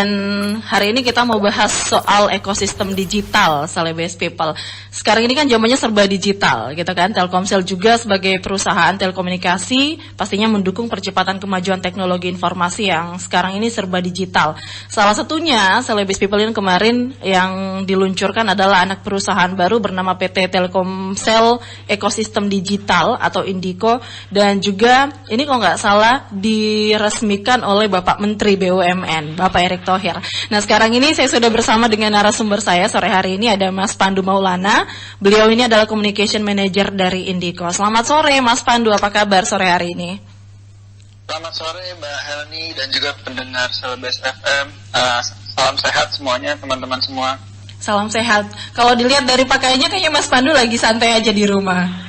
Dan hari ini kita mau bahas soal ekosistem digital, Celebes People. Sekarang ini kan zamannya serba digital, gitu kan. Telkomsel juga sebagai perusahaan telekomunikasi pastinya mendukung percepatan kemajuan teknologi informasi yang sekarang ini serba digital. Salah satunya Celebes People ini kemarin yang diluncurkan adalah anak perusahaan baru bernama PT Telkomsel Ekosistem Digital atau Indiko, dan juga ini kalau nggak salah diresmikan oleh Bapak Menteri BUMN, Bapak Erick Thohir. Nah, sekarang ini saya sudah bersama dengan narasumber saya sore hari ini, ada Mas Pandu Maulana. Beliau ini adalah Communication Manager dari Indiko. Selamat sore Mas Pandu, apa kabar sore hari ini? Selamat sore Mbak Helni dan juga pendengar Celebes FM. Salam sehat semuanya, teman-teman semua. Salam sehat. Kalau dilihat dari pakaiannya kayaknya Mas Pandu lagi santai aja di rumah.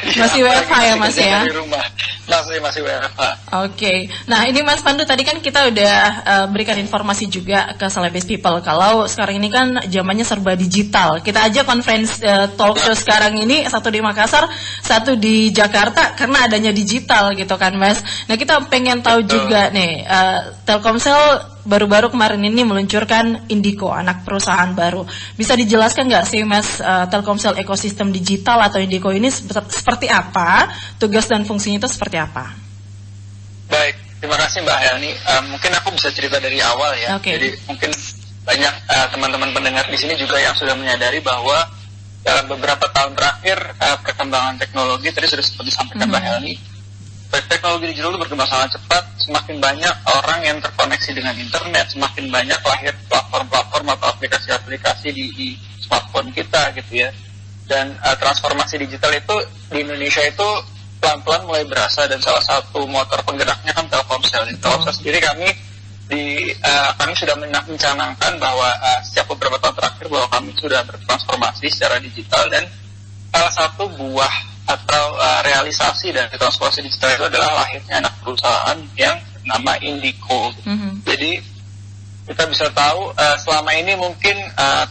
Masih WFH ya Mas ya? Di rumah. Masih WFH. Oke. Nah, ini Mas Pandu tadi kan kita udah berikan informasi juga ke Celebes People kalau sekarang ini kan zamannya serba digital. Kita aja conference talk show sekarang ini, satu di Makassar, satu di Jakarta karena adanya digital gitu kan Mas. Nah, kita pengen tahu juga nih, Telkomsel baru-baru kemarin ini meluncurkan Indiko, anak perusahaan baru. Bisa dijelaskan nggak sih Mas, Telkomsel Ekosistem Digital atau Indiko ini seperti apa? Tugas dan fungsinya itu seperti apa? Baik, terima kasih Mbak Helni. Mungkin aku bisa cerita dari awal ya. Okay. Jadi mungkin banyak teman-teman pendengar di sini juga yang sudah menyadari bahwa dalam beberapa tahun terakhir perkembangan teknologi tadi sudah seperti disampaikan Mbak Helni. Teknologi digital itu berkembang sangat cepat, semakin banyak orang yang terkoneksi dengan internet, semakin banyak lahir platform-platform atau aplikasi-aplikasi di smartphone kita gitu ya. Dan transformasi digital itu di Indonesia itu pelan-pelan mulai berasa, dan salah satu motor penggeraknya kan Telkomsel. Telkomsel sendiri kami sudah mencanangkan bahwa setiap beberapa tahun terakhir bahwa kami sudah bertransformasi secara digital, dan salah satu buah atau realisasi dari transformasi digital itu adalah lahirnya anak perusahaan yang bernama Indiko. Jadi kita bisa tahu selama ini mungkin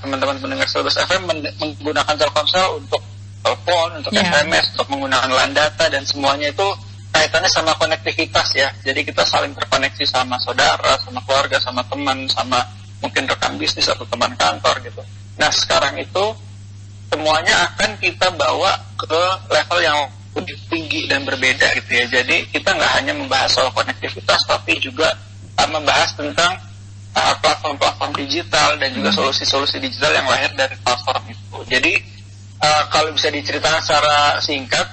teman-teman pendengar Celebes FM menggunakan Telkomsel untuk telepon, untuk SMS, untuk menggunakan LAN data, dan semuanya itu kaitannya sama konektivitas ya. Jadi kita saling terkoneksi sama saudara, sama keluarga, sama teman, sama mungkin rekan bisnis atau teman kantor gitu. Nah, sekarang itu semuanya akan kita bawa ke level yang lebih tinggi dan berbeda gitu ya. Jadi kita nggak hanya membahas soal konektivitas, tapi juga membahas tentang platform-platform digital dan juga solusi-solusi digital yang lahir dari platform itu. Jadi kalau bisa diceritakan secara singkat,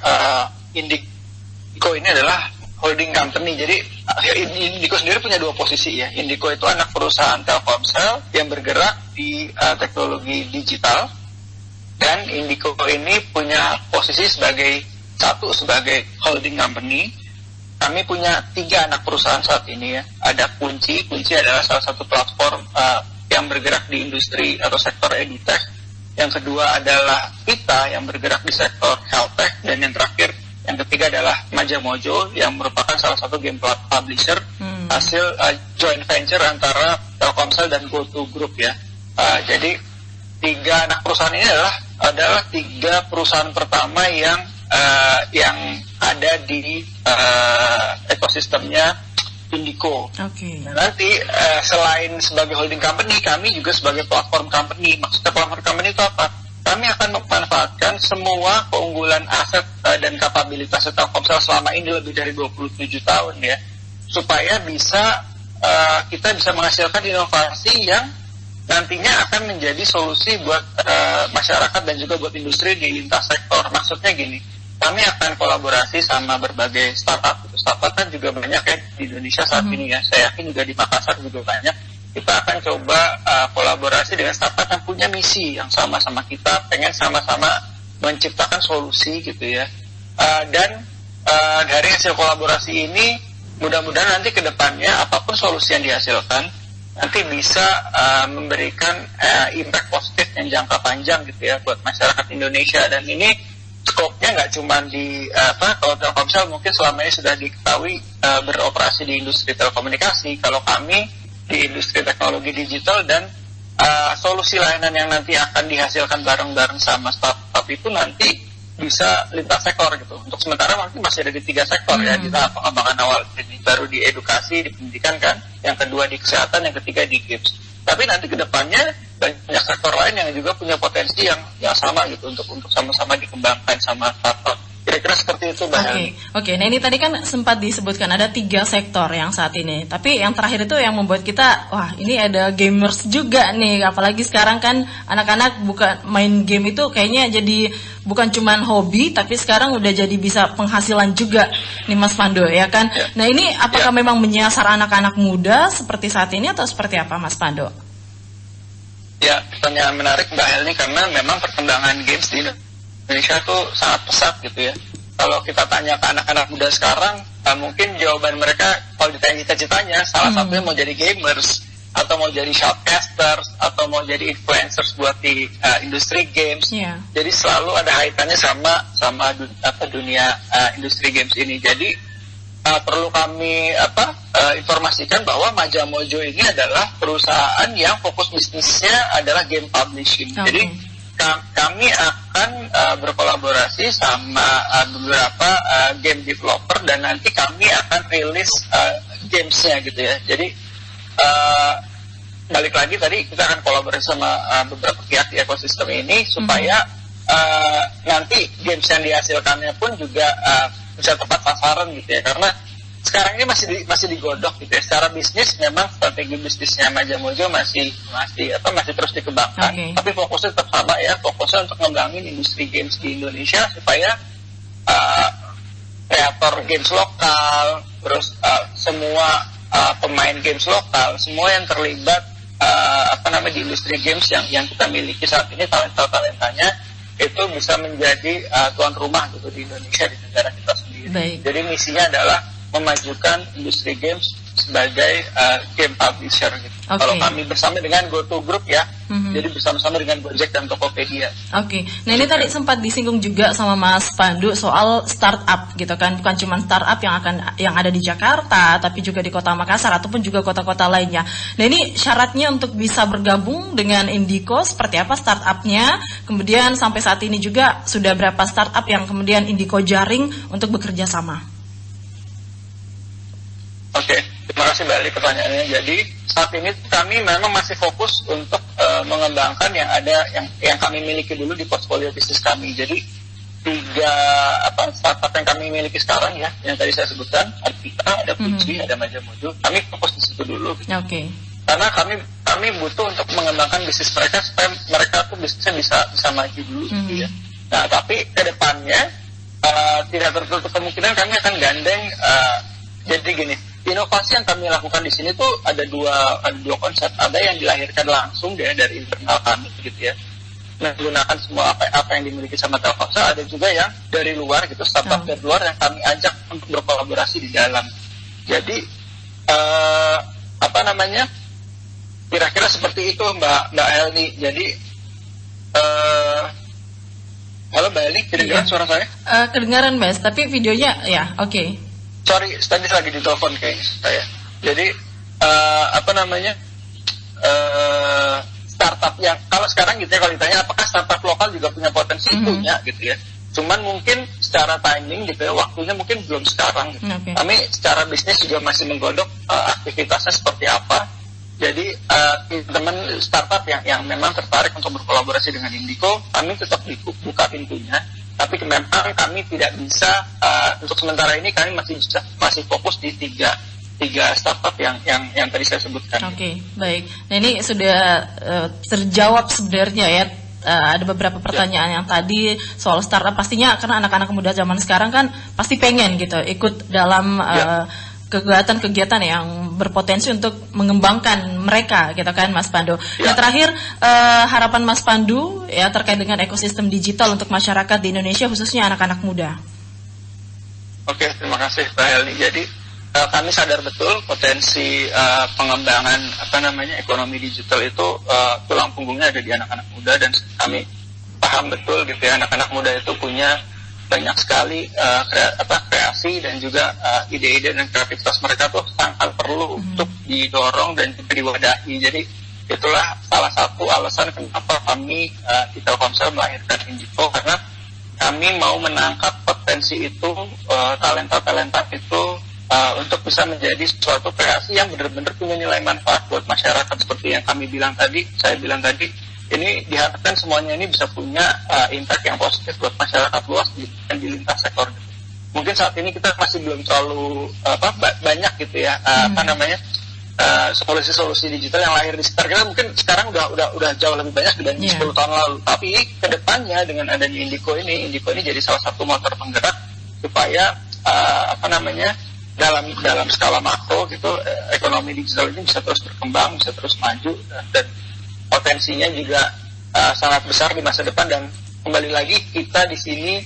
Indiko ini adalah holding company. Jadi Indiko sendiri punya dua posisi ya. Indiko itu anak perusahaan Telkomsel yang bergerak di teknologi digital, dan Indiko ini punya posisi sebagai holding company. Kami punya 3 anak perusahaan saat ini ya. Ada Kunci adalah salah satu platform yang bergerak di industri atau sektor edutech. Yang kedua adalah Vita yang bergerak di sektor healthtech, dan yang terakhir, yang ketiga adalah Majamojo yang merupakan salah satu game publisher hasil joint venture antara Telkomsel dan GoTo Group ya. Jadi 3 anak perusahaan ini adalah 3 perusahaan pertama yang ada di ekosistemnya Indiko. Nah, nanti selain sebagai holding company, kami juga sebagai platform company. Maksudnya platform company itu apa? Kami akan memanfaatkan semua keunggulan aset dan kapabilitas Telkomsel selama ini lebih dari 27 tahun ya, supaya kita bisa menghasilkan inovasi yang nantinya akan menjadi solusi buat masyarakat dan juga buat industri di lintas sektor. Maksudnya gini, kami akan kolaborasi sama berbagai startup. Startup kan juga banyak ya di Indonesia saat ini ya. Saya yakin juga di Makassar juga banyak. Kita akan coba kolaborasi dengan startup yang punya misi yang sama-sama kita, pengen sama-sama menciptakan solusi gitu ya. Dan dari hasil kolaborasi ini, mudah-mudahan nanti ke depannya apapun solusi yang dihasilkan nanti bisa memberikan impact positif yang jangka panjang gitu ya buat masyarakat Indonesia. Dan ini skopnya nggak cuma di kalau Telkomsel mungkin selama ini sudah diketahui beroperasi di industri telekomunikasi. Kalau kami di industri teknologi digital, dan solusi layanan yang nanti akan dihasilkan bareng-bareng sama startup itu nanti bisa lintas sektor gitu. Untuk sementara masih ada di 3 sektor ya di tahap pengembangan awal ini. Baru di edukasi, di pendidikan kan, yang kedua di kesehatan, yang ketiga di games. Tapi nanti kedepannya banyak sektor lain yang juga punya potensi yang sama gitu untuk sama-sama dikembangkan sama startup. Kira-kira seperti itu, Mbak. Oke. Nah ini tadi kan sempat disebutkan ada 3 sektor yang saat ini. Tapi yang terakhir itu yang membuat kita, wah ini ada gamers juga nih. Apalagi sekarang kan anak-anak bukan main game itu kayaknya jadi bukan cuman hobi, tapi sekarang udah jadi bisa penghasilan juga nih Mas Pandu ya kan. Ya. Nah ini apakah memang menyasar anak-anak muda seperti saat ini atau seperti apa Mas Pandu? Ya, pertanyaan menarik Mbak Helni karena memang perkembangan games di Indonesia tuh sangat pesat gitu ya. Kalau kita tanya ke anak-anak muda sekarang, mungkin jawaban mereka kalau ditanya cita-citanya, salah satunya mau jadi gamers, atau mau jadi shoutcasters, atau mau jadi influencers buat di industri games. Yeah. Jadi selalu ada kaitannya sama dunia industri games ini. Jadi perlu kami informasikan bahwa Majamojo ini adalah perusahaan yang fokus bisnisnya adalah game publishing. Okay. Jadi kami akan berkolaborasi sama beberapa game developer dan nanti kami akan rilis gamesnya gitu ya. Jadi balik lagi tadi kita akan kolaborasi sama beberapa pihak di ekosistem ini supaya nanti games yang dihasilkannya pun juga bisa tepat sasaran gitu ya. Karena sekarang ini masih digodok gitu ya. Secara bisnis memang strategi bisnisnya Majamojo masih terus dikembangkan. Okay. Tapi fokusnya tetap sama ya, fokusnya untuk ngembangin industri games di Indonesia supaya kreator games lokal, terus semua pemain games lokal, semua yang terlibat di industri games yang kita miliki saat ini, talentanya itu bisa menjadi tuan rumah gitu di Indonesia, di negara kita sendiri. Baik. Jadi misinya adalah memajukan industri games sebagai game publisher gitu. Okay. Kalau kami bersama dengan GoTo Group ya, jadi bersama-sama dengan Gojek dan Tokopedia. Oke. Nah ini tadi sempat disinggung juga sama Mas Pandu soal startup gitu kan, bukan cuma startup yang ada di Jakarta, tapi juga di Kota Makassar ataupun juga kota-kota lainnya. Nah ini syaratnya untuk bisa bergabung dengan Indico seperti apa startupnya? Kemudian sampai saat ini juga sudah berapa startup yang kemudian Indico jaring untuk bekerja sama? Oke, terima kasih Mbak Ali pertanyaannya. Jadi saat ini kami memang masih fokus untuk mengembangkan yang kami miliki dulu di portfolio bisnis kami. Jadi 3 startup yang kami miliki sekarang ya, yang tadi saya sebutkan, ada Pita, ada Puji, ada Majamojo. Kami fokus di situ dulu. Oke. Okay. Karena kami butuh untuk mengembangkan bisnis mereka supaya mereka tuh bisnisnya bisa maju dulu gitu ya. Nah, tapi ke depannya tidak tertutup kemungkinan kami akan gandeng jadi gini. Inovasi yang kami lakukan di sini tuh ada dua konsep. Ada yang dilahirkan langsung dari internal kami gitu ya, menggunakan semua apa yang dimiliki sama Telkomsel. Ada juga yang dari luar gitu, startup dari luar yang kami ajak untuk berkolaborasi di dalam. Jadi kira-kira seperti itu Mbak Elni. Jadi halo Mbak Elni, kedengaran suara saya? Kedengaran Mas, tapi videonya ya oke. Okay. Sorry, tadi lagi di telepon kayaknya saya. Jadi startup yang kalau sekarang gitu ya, kalau ditanya apakah startup lokal juga punya potensi, punya gitu ya. Cuman mungkin secara timing gitu ya, waktunya mungkin belum sekarang. Gitu. Okay. Kami secara bisnis juga masih menggodok aktivitasnya seperti apa. Jadi teman-teman startup yang memang tertarik untuk berkolaborasi dengan Indico, kami tetap buka pintunya. Tapi memang kami tidak bisa untuk sementara ini kami masih fokus di tiga startup yang tadi saya sebutkan. Oke, baik. Nah ini sudah terjawab sebenarnya ya. Ada beberapa pertanyaan yang tadi soal startup, pastinya karena anak-anak muda zaman sekarang kan pasti pengen gitu ikut dalam kegiatan-kegiatan yang berpotensi untuk mengembangkan mereka gitu kan Mas Pandu. Ya. Nah terakhir harapan Mas Pandu ya terkait dengan ekosistem digital untuk masyarakat di Indonesia khususnya anak-anak muda. Oke, terima kasih Mbak Helni. Jadi kami sadar betul potensi pengembangan ekonomi digital itu tulang punggungnya ada di anak-anak muda, dan kami paham betul gitu ya, anak-anak muda itu punya banyak sekali kreasi dan juga ide-ide dan kreativitas mereka tuh sangat perlu untuk didorong dan juga diwadahi. Jadi itulah salah satu alasan kenapa kami di Telkomsel melahirkan Indico, karena kami mau menangkap potensi itu, talenta-talenta itu, untuk bisa menjadi suatu kreasi yang benar-benar punya nilai manfaat buat masyarakat. Seperti yang saya bilang tadi, ini diharapkan semuanya ini bisa punya impact yang positif buat masyarakat luas di lintas sektor. Mungkin saat ini kita masih belum terlalu banyak gitu ya, solusi-solusi digital yang lahir di sekitar kita. Mungkin sekarang udah jauh lebih banyak dibanding 10 tahun lalu. Tapi kedepannya dengan adanya Indiko ini jadi salah satu motor penggerak supaya dalam skala makro gitu, ekonomi digital ini bisa terus berkembang, bisa terus maju, dan potensinya juga sangat besar di masa depan. Dan kembali lagi kita di sini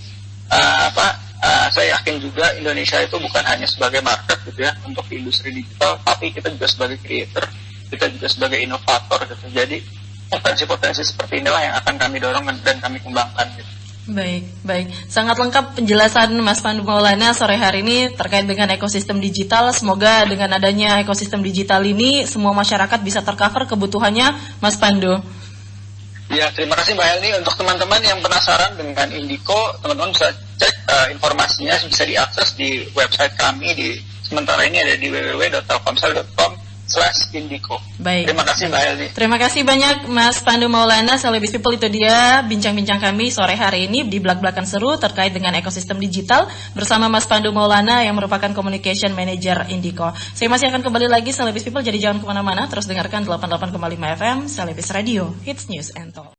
saya yakin juga Indonesia itu bukan hanya sebagai market gitu ya untuk industri digital, tapi kita juga sebagai creator, kita juga sebagai inovator gitu. Jadi potensi-potensi seperti inilah yang akan kami dorong dan kami kembangkan gitu. Baik. Sangat lengkap penjelasan Mas Pandu Maulana sore hari ini terkait dengan ekosistem digital. Semoga dengan adanya ekosistem digital ini semua masyarakat bisa tercover kebutuhannya, Mas Pandu. Ya, terima kasih Mbak Helni. Untuk teman-teman yang penasaran dengan Indiko, teman-teman bisa cek informasinya, bisa diakses di website kami. Sementara ini ada di www.telkomsel.com/indiko. Baik. Terima kasih Mbak Helni. Terima kasih banyak Mas Pandu Maulana, Celebrity People. Itu dia bincang-bincang kami sore hari ini di Blak-Blakan Seru terkait dengan ekosistem digital bersama Mas Pandu Maulana yang merupakan Communication Manager Indiko. Saya masih akan kembali lagi Celebrity People, jadi jangan kemana-mana, terus dengarkan 88,5 FM Celebrity Radio, Hits News and Talk.